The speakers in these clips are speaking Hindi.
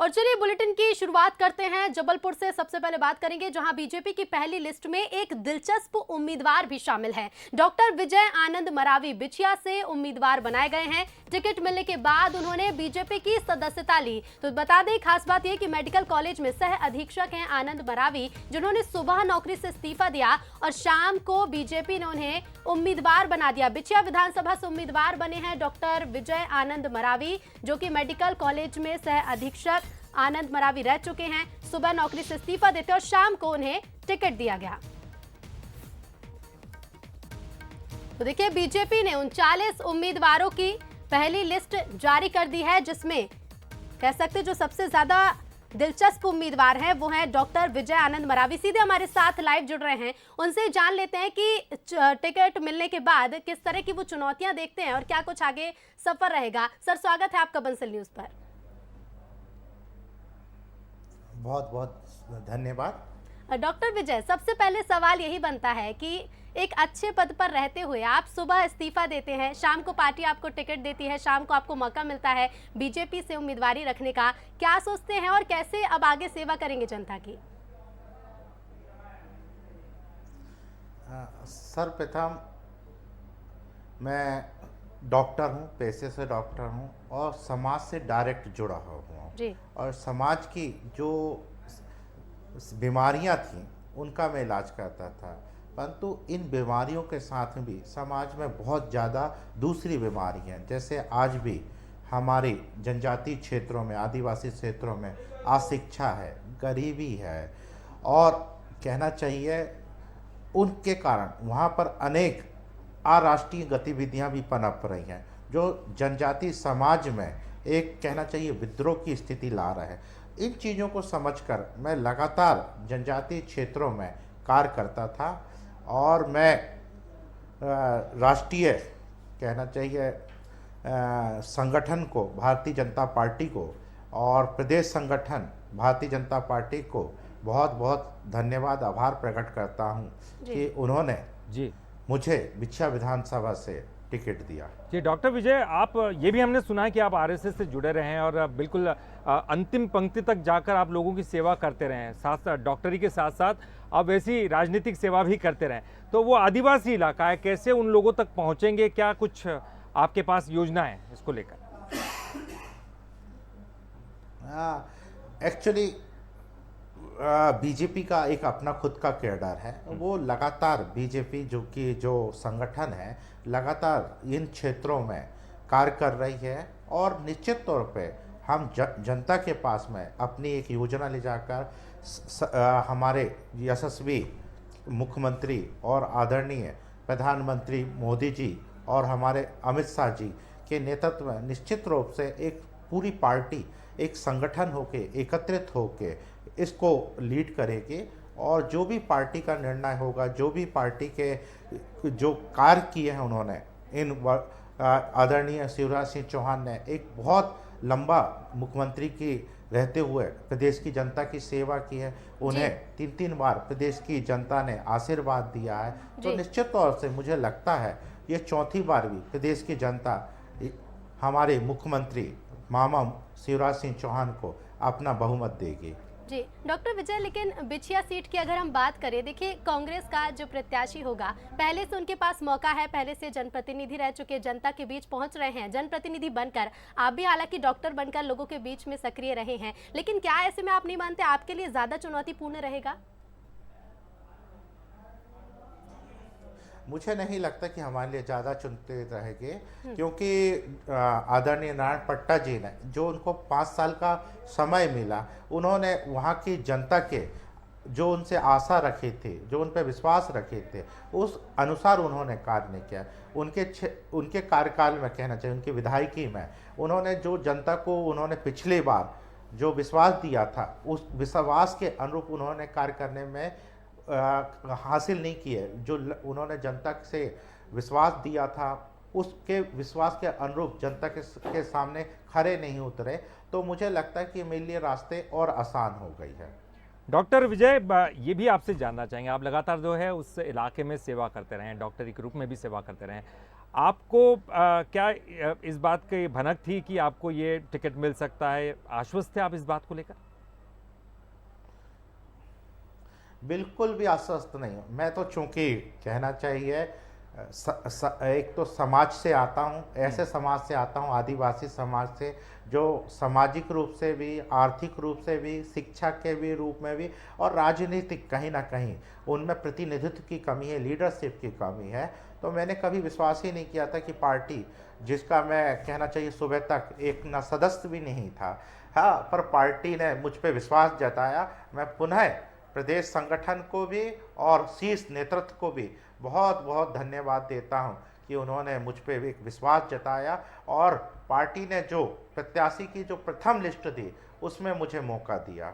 और चलिए बुलेटिन की शुरुआत करते हैं। जबलपुर से सबसे पहले बात करेंगे, जहां बीजेपी की पहली लिस्ट में एक दिलचस्प उम्मीदवार भी शामिल है। डॉक्टर विजय आनंद मरावी बिछिया से उम्मीदवार बनाए गए हैं। टिकट मिलने के बाद उन्होंने बीजेपी की सदस्यता ली। तो बता दें, खास बात यह कि मेडिकल कॉलेज में सह अधीक्षक हैं आनंद मरावी, जिन्होंने सुबह नौकरी से इस्तीफा दिया और शाम को बीजेपी ने उन्हें उम्मीदवार बना दिया। बिछिया विधानसभा से उम्मीदवार बने हैं डॉक्टर विजय आनंद मरावी, जो कि मेडिकल कॉलेज में सह अधीक्षक आनंद मरावी रह चुके हैं। सुबह नौकरी से इस्तीफा देते और शाम को उन्हें टिकट दिया गया। तो देखिए, बीजेपी ने 39 उम्मीदवारों की पहली लिस्ट जारी कर दी है, जिसमें कह सकते जो सबसे ज्यादा दिलचस्प उम्मीदवार हैं वो हैं डॉक्टर विजय आनंद मरावी। सीधे हमारे साथ लाइव जुड़ रहे हैं, उनसे जान लेते हैं कि टिकट मिलने के बाद किस तरह की वो चुनौतियां देखते हैं और क्या कुछ आगे सफर रहेगा। सर, स्वागत है आपका बंसल न्यूज पर। बहुत बहुत धन्यवाद। डॉक्टर विजय, सबसे पहले सवाल यही बनता है कि एक अच्छे पद पर रहते हुए आप सुबह इस्तीफा देते हैं, शाम को पार्टी आपको टिकट देती है, शाम को आपको मौका मिलता है बीजेपी से उम्मीदवारी रखने का। क्या सोचते हैं और कैसे अब आगे सेवा करेंगे जनता की? सर्वप्रथम मैं डॉक्टर हूँ, पेशे से डॉक्टर हूँ और समाज से डायरेक्ट जुड़ा हुआ हूँ जी। और समाज की जो बीमारियाँ थीं उनका मैं इलाज करता था, परंतु इन बीमारियों के साथ भी समाज में बहुत ज़्यादा दूसरी बीमारी हैं। जैसे आज भी हमारे जनजातीय क्षेत्रों में, आदिवासी क्षेत्रों में अशिक्षा है, गरीबी है और कहना चाहिए उनके कारण वहाँ पर अनेक अराष्ट्रीय गतिविधियाँ भी पनप रही हैं, जो जनजातीय समाज में एक कहना चाहिए विद्रोह की स्थिति ला रहा है। इन चीज़ों को समझकर मैं लगातार जनजातीय क्षेत्रों में कार्य करता था और मैं राष्ट्रीय कहना चाहिए संगठन को, भारतीय जनता पार्टी को और प्रदेश संगठन भारतीय जनता पार्टी को बहुत बहुत धन्यवाद, आभार प्रकट करता हूं कि उन्होंने मुझे बिछिया विधानसभा से टिकट दिया। जी डॉक्टर विजय, आप ये भी हमने सुना है कि आप आरएसएस से जुड़े रहे हैं और बिल्कुल अंतिम पंक्ति तक जाकर आप लोगों की सेवा करते रहे हैं, साथ डॉक्टरी के साथ साथ आप वैसी राजनीतिक सेवा भी करते रहे। तो वो आदिवासी इलाका है, कैसे उन लोगों तक पहुंचेंगे, क्या कुछ आपके पास योजना है इसको लेकर? एक्चुअली बीजेपी का एक अपना खुद का कैडर है, वो लगातार बीजेपी जो संगठन है लगातार इन क्षेत्रों में कार्य कर रही है और निश्चित तौर पे हम जनता के पास में अपनी एक योजना ले जाकर हमारे यशस्वी मुख्यमंत्री और आदरणीय प्रधानमंत्री मोदी जी और हमारे अमित शाह जी के नेतृत्व में निश्चित रूप से एक पूरी पार्टी एक संगठन होके एकत्रित होके इसको लीड करेगी और जो भी पार्टी का निर्णय होगा, जो भी पार्टी के जो कार्य किए हैं उन्होंने, इन आदरणीय शिवराज सिंह चौहान ने एक बहुत लंबा मुख्यमंत्री की रहते हुए प्रदेश की जनता की सेवा की है, उन्हें 3-3 बार प्रदेश की जनता ने आशीर्वाद दिया है। तो निश्चित तौर से मुझे लगता है ये चौथी बार भी प्रदेश की जनता हमारे मुख्यमंत्री मामा शिवराज सिंह चौहान को अपना बहुमत देगी। जी डॉक्टर विजय, लेकिन बिछिया सीट की अगर हम बात करें, देखिए कांग्रेस का जो प्रत्याशी होगा, पहले से उनके पास मौका है, पहले से जनप्रतिनिधि रह चुके, जनता के बीच पहुंच रहे हैं, जनप्रतिनिधि बनकर। आप भी हालांकि डॉक्टर बनकर लोगों के बीच में सक्रिय रहे हैं, लेकिन क्या ऐसे में आप नहीं मानते आपके लिए ज्यादा चुनौतीपूर्ण रहेगा? मुझे नहीं लगता कि हमारे लिए ज़्यादा चुनते रहेंगे, क्योंकि आदरणीय नारायण पट्टा जी ने जो उनको 5 साल का समय मिला, उन्होंने वहाँ की जनता के जो उनसे आशा रखी थी, जो उन पर विश्वास रखे थे, उस अनुसार उन्होंने कार्य नहीं किया। उनके कार्यकाल में कहना चाहिए, उनकी विधायकी में उन्होंने जो जनता को उन्होंने पिछली बार जो विश्वास दिया था, उस विश्वास के अनुरूप उन्होंने कार्य करने में हासिल नहीं किए। जो उन्होंने जनता से विश्वास दिया था, उसके विश्वास के अनुरूप जनता के सामने खड़े नहीं उतरे, तो मुझे लगता है कि मेरे लिए रास्ते और आसान हो गई है। डॉक्टर विजय, ये भी आपसे जानना चाहेंगे, आप लगातार जो है उस इलाके में सेवा करते रहे हैं, डॉक्टरी के रूप में भी सेवा करते रहे हैं। आपको क्या इस बात की भनक थी कि आपको ये टिकट मिल सकता है? आश्वस्त थे आप इस बात को लेकर? बिल्कुल भी आश्वस्त नहीं हूँ मैं तो, चूंकि कहना चाहिए एक तो समाज से आता हूँ, ऐसे समाज से आता हूँ, आदिवासी समाज से, जो सामाजिक रूप से भी, आर्थिक रूप से भी, शिक्षा के भी रूप में भी, और राजनीतिक कहीं ना कहीं उनमें प्रतिनिधित्व की कमी है, लीडरशिप की कमी है। तो मैंने कभी विश्वास ही नहीं किया था कि पार्टी जिसका मैं कहना चाहिए सुबह तक एक ना सदस्य भी नहीं था, हाँ, पर पार्टी ने मुझ पर विश्वास जताया। मैं पुनः प्रदेश संगठन को भी और शीर्ष नेतृत्व को भी बहुत बहुत धन्यवाद देता हूं कि उन्होंने मुझ पे एक विश्वास जताया, और पार्टी ने जो प्रत्याशी की जो प्रथम लिस्ट दी उसमें मुझे मौका दिया।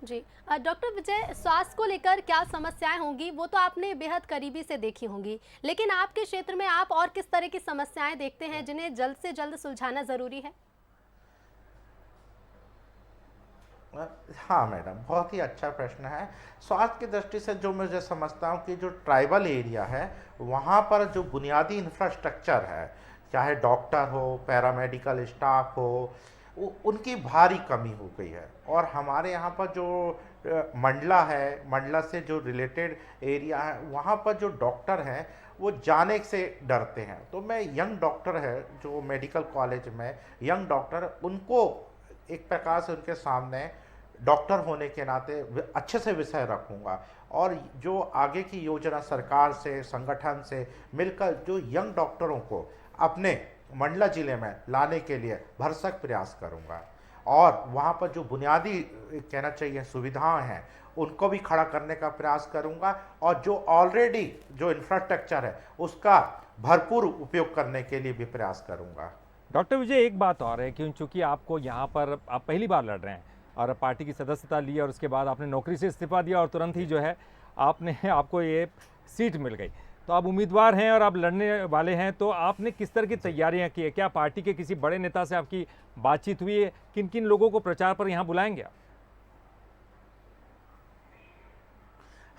जी। डॉक्टर विजय, स्वास्थ्य को लेकर क्या समस्याएं होंगी वो तो आपने बेहद करीबी से देखी होंगी, लेकिन आपके क्षेत्र में आप और किस तरह की समस्याएं देखते हैं जिन्हें जल्द से जल्द सुलझाना जरूरी है? हाँ मैडम, बहुत ही अच्छा प्रश्न है। स्वास्थ्य की दृष्टि से जो मुझे समझता हूँ कि जो ट्राइबल एरिया है वहाँ पर जो बुनियादी इंफ्रास्ट्रक्चर है, चाहे डॉक्टर हो, पैरामेडिकल स्टाफ हो, उनकी भारी कमी हो गई है। और हमारे यहाँ पर जो मंडला है, मंडला से जो रिलेटेड एरिया है, वहाँ पर जो डॉक्टर हैं वो जाने से डरते हैं। तो मैं यंग डॉक्टर है जो मेडिकल कॉलेज में यंग डॉक्टर, उनको एक प्रकार से उनके सामने डॉक्टर होने के नाते अच्छे से विषय रखूंगा, और जो आगे की योजना सरकार से, संगठन से मिलकर जो यंग डॉक्टरों को अपने मंडला जिले में लाने के लिए भरसक प्रयास करूंगा, और वहाँ पर जो बुनियादी कहना चाहिए सुविधाएं हैं उनको भी खड़ा करने का प्रयास करूंगा, और जो ऑलरेडी जो इंफ्रास्ट्रक्चर है उसका भरपूर उपयोग करने के लिए भी प्रयास करूंगा। डॉक्टर विजय, एक बात और है कि चूंकि आपको यहाँ पर आप पहली बार लड़ रहे हैं और पार्टी की सदस्यता ली और उसके बाद आपने नौकरी से इस्तीफा दिया और तुरंत ही जो है आपको ये सीट मिल गई, तो आप उम्मीदवार हैं और आप लड़ने वाले हैं, तो आपने किस तरह की तैयारियां की है? क्या पार्टी के किसी बड़े नेता से आपकी बातचीत हुई है? किन किन लोगों को प्रचार पर यहाँ बुलाएंगे आप?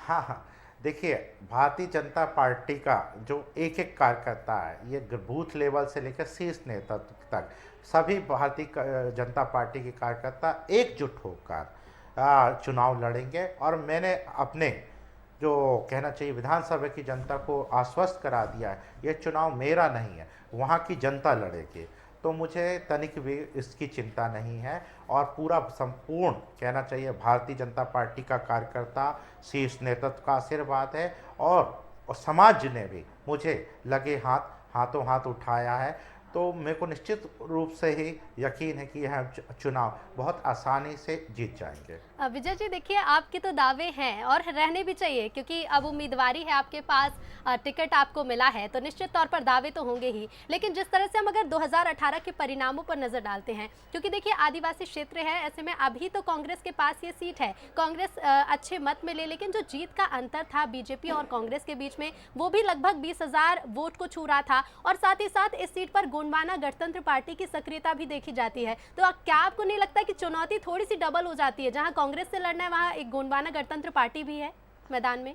हाँ हाँ, देखिए, भारतीय जनता पार्टी का जो एक एक कार्यकर्ता है, ये बूथ लेवल से लेकर शीर्ष नेतृत्व तक सभी भारतीय जनता पार्टी के कार्यकर्ता एकजुट होकर चुनाव लड़ेंगे। और मैंने अपने जो कहना चाहिए विधानसभा की जनता को आश्वस्त करा दिया है, ये चुनाव मेरा नहीं है, वहाँ की जनता लड़ेगी। तो मुझे तनिक भी इसकी चिंता नहीं है, और पूरा संपूर्ण कहना चाहिए भारतीय जनता पार्टी का कार्यकर्ता, शीर्ष नेतृत्व का आशीर्वाद है, और समाज ने भी मुझे लगे हाथों हाथ उठाया है। तो मेरे को निश्चित रूप से ही यकीन है कि यह चुनाव बहुत आसानी से जीत जाएंगे। विजय जी, देखिए, आपके तो दावे हैं और रहने भी चाहिए, क्योंकि अब उम्मीदवारी है आपके पास, टिकट आपको मिला है, तो निश्चित तौर पर दावे तो होंगे ही। लेकिन जिस तरह से हम अगर 2018 के परिणामों पर नजर डालते हैं, क्योंकि देखिए आदिवासी क्षेत्र है, ऐसे में अभी तो कांग्रेस के पास ये सीट है, कांग्रेस अच्छे मत मिले, लेकिन जो जीत का अंतर था बीजेपी और कांग्रेस के बीच में, वो भी लगभग 20,000 वोट को छू रहा था। और साथ ही साथ इस सीट पर गोंडवाना गणतंत्र पार्टी की सक्रियता भी देखी जाती है। तो क्या आपको नहीं लगता कि चुनौती थोड़ी सी डबल हो जाती है? जहां कांग्रेस से लड़ना है वहां एक गोंडवाना गणतंत्र पार्टी भी है मैदान में।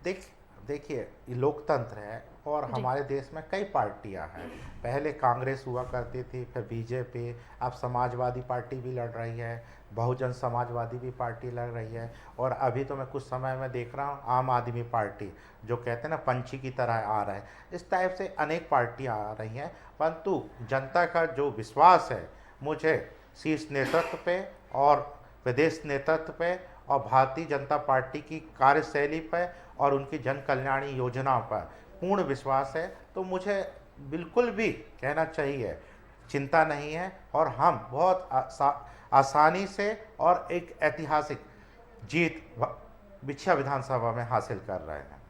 देखिए, ये लोकतंत्र है और हमारे देश में कई पार्टियां हैं। पहले कांग्रेस हुआ करती थी, फिर बीजेपी, अब समाजवादी पार्टी भी लड़ रही है, बहुजन समाजवादी भी पार्टी लड़ रही है, और अभी तो मैं कुछ समय में देख रहा हूँ आम आदमी पार्टी, जो कहते हैं ना पंछी की तरह आ रहा है, इस टाइप से अनेक पार्टियां आ रही हैं। परंतु जनता का जो विश्वास है मुझे शीर्ष नेतृत्व पे और प्रदेश नेतृत्व पे और भारतीय जनता पार्टी की कार्यशैली पर और उनकी जन कल्याणी योजनाओं पर पूर्ण विश्वास है। तो मुझे बिल्कुल भी कहना चाहिए चिंता नहीं है, और हम बहुत आसानी से और एक ऐतिहासिक जीत बिछिया विधानसभा में हासिल कर रहे हैं।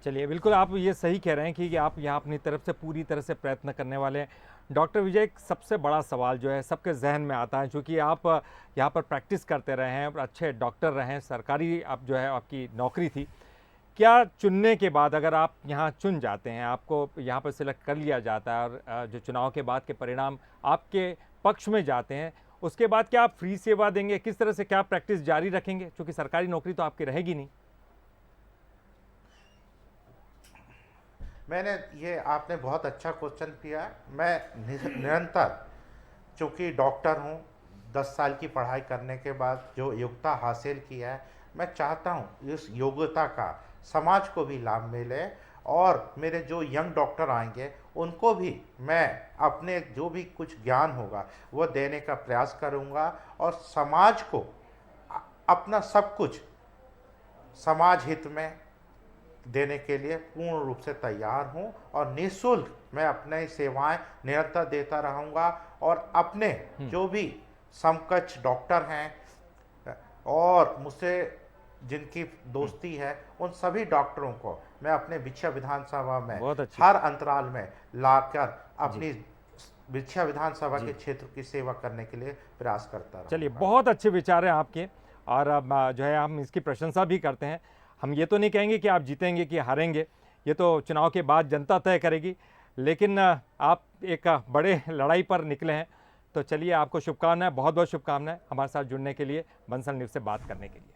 चलिए, बिल्कुल आप ये सही कह रहे हैं कि आप यहाँ अपनी तरफ से पूरी तरह से प्रयत्न करने वाले हैं। डॉक्टर विजय, एक सबसे बड़ा सवाल जो है सबके जहन में आता है, क्योंकि आप यहाँ पर प्रैक्टिस करते रहे हैं, अच्छे डॉक्टर रहे हैं, सरकारी आप जो है आपकी नौकरी थी, क्या चुनने के बाद अगर आप यहाँ चुन जाते हैं, आपको यहाँ पर सिलेक्ट कर लिया जाता है और जो चुनाव के बाद के परिणाम आपके पक्ष में जाते हैं, उसके बाद क्या आप फ्री सेवा देंगे? किस तरह से क्या प्रैक्टिस जारी रखेंगे, क्योंकि सरकारी नौकरी तो आपकी रहेगी नहीं? मैंने ये आपने बहुत अच्छा क्वेश्चन किया। मैं निरंतर, चूँकि डॉक्टर हूँ, 10 साल की पढ़ाई करने के बाद जो योग्यता हासिल की है, मैं चाहता हूँ इस योग्यता का समाज को भी लाभ मिले, और मेरे जो यंग डॉक्टर आएंगे उनको भी मैं अपने जो भी कुछ ज्ञान होगा वो देने का प्रयास करूँगा, और समाज को अपना सब कुछ समाज हित में देने के लिए पूर्ण रूप से तैयार हूं, और निःशुल्क मैं अपने सेवाएं निरंतर देता रहूंगा। और अपने जो भी समकक्ष डॉक्टर हैं और मुझसे जिनकी दोस्ती है, उन सभी डॉक्टरों को मैं अपने बिछिया विधानसभा में बहुत अच्छी। हर अंतराल में लाकर अपनी बिछिया विधानसभा के क्षेत्र की सेवा करने के लिए प्रयास करता रहूंगा। चलिए, बहुत अच्छे विचार हैं आपके, और जो है हम इसकी प्रशंसा भी करते हैं। हम ये तो नहीं कहेंगे कि आप जीतेंगे कि हारेंगे, ये तो चुनाव के बाद जनता तय करेगी, लेकिन आप एक बड़े लड़ाई पर निकले हैं। तो चलिए, आपको शुभकामनाएं, बहुत बहुत शुभकामनाएं हमारे साथ जुड़ने के लिए, बंसल न्यूज़ से बात करने के लिए।